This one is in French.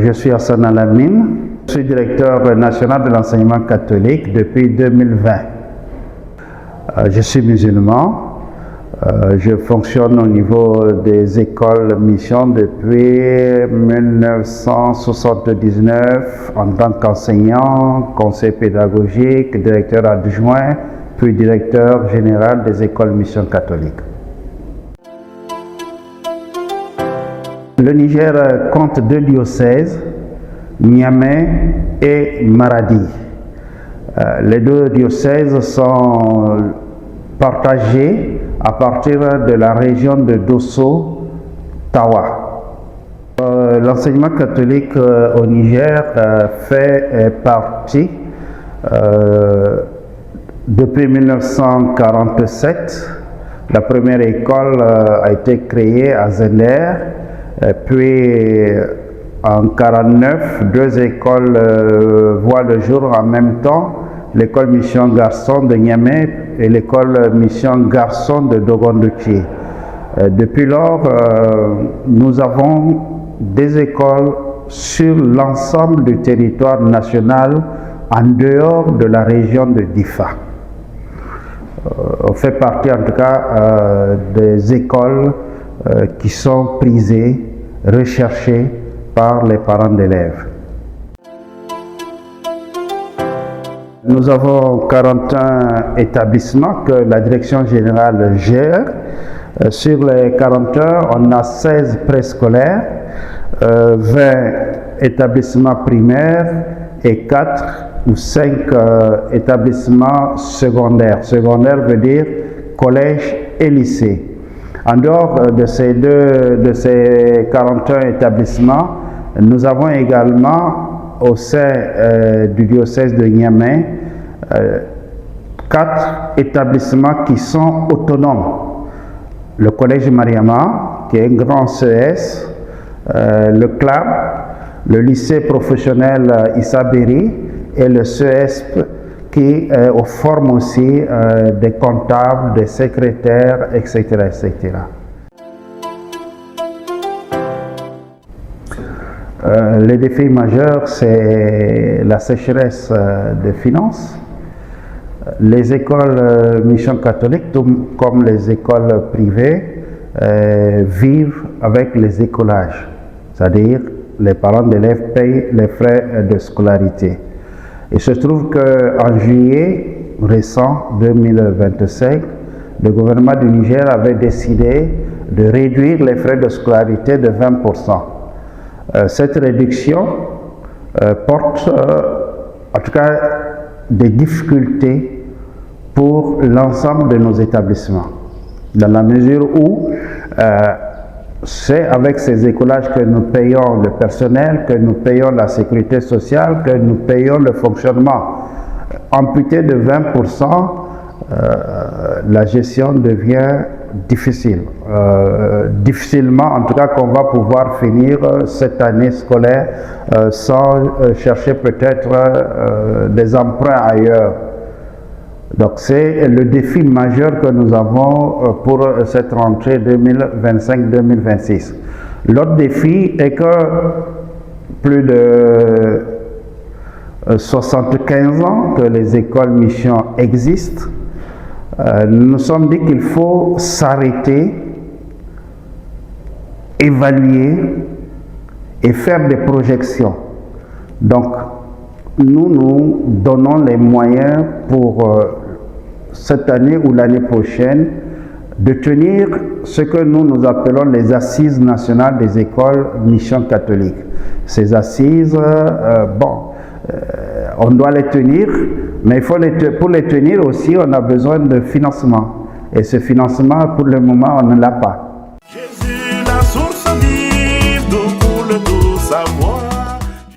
Je suis Hassan Alamine, je suis directeur national de l'enseignement catholique depuis 2020. Je suis musulman, je fonctionne au niveau des écoles mission depuis 1979 en tant qu'enseignant, conseiller pédagogique, directeur adjoint, puis directeur général des écoles mission catholiques. Le Niger compte 2 diocèses, Niamey et Maradi. Les 2 diocèses sont partagés à partir de la région de Dosso, Tawa. L'enseignement catholique au Niger fait partie depuis 1947. La première école a été créée à Zender. Puis en 1949, 2 écoles voient le jour en même temps, l'école mission garçon de Niamey et l'école mission garçon de Dogondouchi. Depuis lors, nous avons des écoles sur l'ensemble du territoire national en dehors de la région de Difa. On fait partie en tout cas des écoles qui sont prisées, recherchées par les parents d'élèves. Nous avons 41 établissements que la direction générale gère. Sur les 41, on a 16 préscolaires, 20 établissements primaires et 4 ou 5 établissements secondaires. Secondaire veut dire collège et lycée. En dehors de ces 41 établissements, nous avons également au sein du diocèse de Niamey 4 établissements qui sont autonomes. Le collège Mariama, qui est un grand CES, le CLAB, le lycée professionnel Issa Berry et le CESP qui forme aussi des comptables, des secrétaires, etc. etc. Les défis majeurs, c'est la sécheresse des finances. Les écoles mission catholique, tout comme les écoles privées, vivent avec les écolages, c'est-à-dire les parents d'élèves payent les frais de scolarité. Il se trouve qu'en juillet récent 2025, le gouvernement du Niger avait décidé de réduire les frais de scolarité de 20%. Cette réduction porte en tout cas des difficultés pour l'ensemble de nos établissements, dans la mesure où c'est avec ces écolages que nous payons le personnel, que nous payons la sécurité sociale, que nous payons le fonctionnement. Amputé de 20%, la gestion devient difficile. Difficilement, en tout cas, qu'on va pouvoir finir cette année scolaire sans chercher peut-être des emprunts ailleurs. Donc c'est le défi majeur que nous avons pour cette rentrée 2025-2026. L'autre défi est que plus de 75 ans que les écoles mission existent, nous nous sommes dit qu'il faut s'arrêter, évaluer et faire des projections. Donc nous donnons les moyens pour cette année ou l'année prochaine de tenir ce que nous appelons les assises nationales des écoles mission catholique. Ces assises, on doit les tenir, mais pour les tenir aussi, on a besoin de financement. Et ce financement, pour le moment, on ne l'a pas. Jésus, la source vive d'où coule tout savoir.